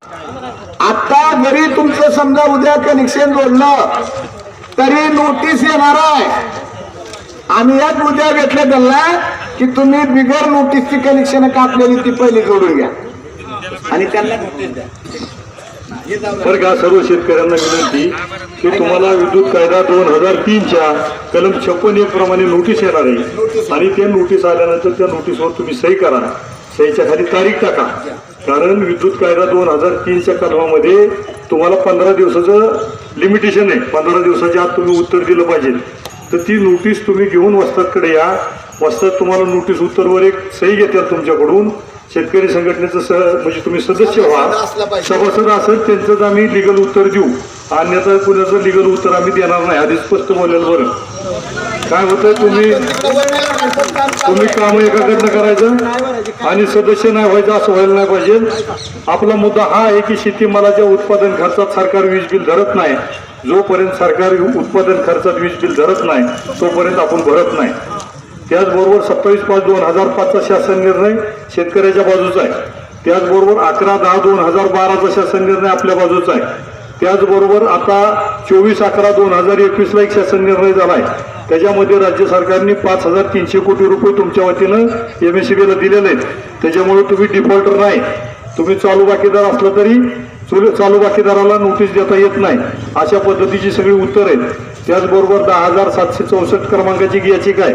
आता जरी तुमचं समजा उद्या कनेक्शन जोडलं तरी नोटीस येणार आहे. आम्ही एक उद्या घेतलं त्यांना की तुम्ही बिगर नोटीसची कनेक्शन कापलेली ती पहिली जोडून घ्या आणि त्यांना नोटीस द्या. बरं का, सर्व शेतकऱ्यांना विनंती की तुम्हाला विद्युत कायदा 2003च्या कलम 56 प्रमाणे नोटीस येणार आहे आणि त्या नोटीस आल्यानंतर त्या नोटीसवर तुम्ही सही करा. सहीच्या खाली तारीख टाका. कारण विद्युत कायदा 2003च्या कलमामध्ये तुम्हाला 15 दिवसाचं लिमिटेशन आहे. 15 दिवसाच्या आत तुम्ही उत्तर दिलं पाहिजे. तर ती नोटीस तुम्ही घेऊन वस्तादकडे या. वस्ताद तुम्हाला नोटीस उत्तरवर एक सही घेतात तुमच्याकडून. शेतकरी संघटनेचं म्हणजे तुम्ही सदस्य व्हा, सभासद असेल त्यांचंच आम्ही लिगल उत्तर देऊ. अन्यथा कुणाचं लिगल उत्तर आम्ही देणार नाही. आधी स्पष्ट बोलायला. बरं काय होतं, तुम्ही काम एकाकडनं करायचं आणि सदस्य नाही व्हायचं असं व्हायला नाही पाहिजे. आपला मुद्दा हा आहे की शेतीमालाच्या उत्पादन खर्चात सरकार वीज बिल धरत नाही. जोपर्यंत सरकार उत्पादन खर्चात वीज बिल धरत नाही तोपर्यंत आपण भरत नाही. त्याचबरोबर 27/5/2005चा शासन निर्णय शेतकऱ्याच्या बाजूचा आहे. त्याचबरोबर 11/10/2012चा शासन निर्णय आपल्या बाजूचा आहे. त्याचबरोबर आता 24/11/2021ला एक शासन निर्णय झाला आहे. त्याच्यामध्ये राज्य सरकारने 5300 कोटी रुपये तुमच्या वतीनं MSEBला दिलेले आहेत. त्याच्यामुळे तुम्ही डिफॉल्टर नाही. तुम्ही चालू बाकीदार असला तरी चालू बाकीदाराला नोटीस देता येत नाही. अशा पद्धतीची सगळी उत्तर आहेत. त्याचबरोबर 10,764 क्रमांकाची याचिका आहे.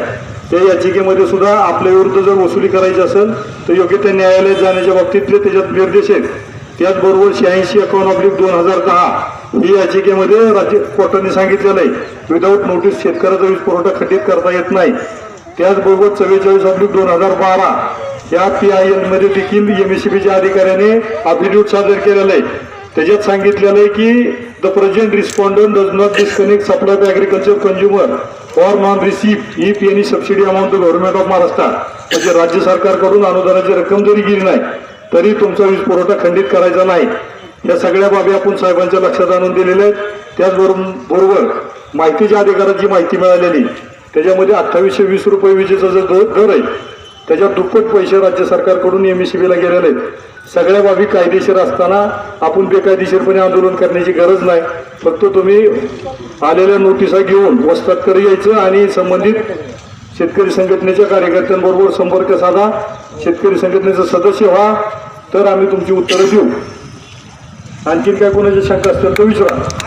त्या याचिकेमध्ये सुद्धा आपल्या विरुद्ध जर वसुली करायची असेल तर योग्य त्या न्यायालयात जाण्याच्या बाबतीतले त्याच्यात निर्देश आहेत. त्याचबरोबर 86/11/2010 ही याचिकेमध्ये राज्य कोर्टाने सांगितलेलं आहे विदाऊट नोटीस शेतकऱ्याचा वीज पुरवठा खंडित करता येत नाही. त्याचबरोबर 44/2012 या PIL मध्ये देखील MSEBच्या अधिकाऱ्याने अफिडेव्हिट सादर केलेलं आहे. त्याच्यात सांगितलेलं आहे की the present respondent does not disconnect supply to agriculture consumer for non receipt if any subsidy amount to government of Maharashtra. म्हणजे राज्य सरकारकडून अनुदानाची रक्कम जरी गेली नाही तरी तुमचा वीज पुरवठा खंडित करायचा नाही. या सगळ्या बाबी आपण साहेबांच्या लक्षात आणून दिलेल्या आहेत. त्याचबरोबर माहितीच्या अधिकाराची माहिती मिळालेली त्याच्यामध्ये 2820 रुपये विजेचा जो दर आहे त्याच्यात दुप्पट पैसे राज्य सरकारकडून MSEBला गेलेले आहेत. सगळ्या बाबी कायदेशीर असताना आपण बेकायदेशीरपणे आंदोलन करण्याची गरज नाही. फक्त तुम्ही आलेल्या नोटिसा घेऊन वस्तादकडे यायचं आणि संबंधित शेतकरी संघटनेच्या कार्यकर्त्यांबरोबर संपर्क साधा. शेतकरी संघटनेचं सदस्य व्हा तर आम्ही तुमची उत्तरं देऊ. आणखीन काय कोणाच्या शंका असतील तर विचारा.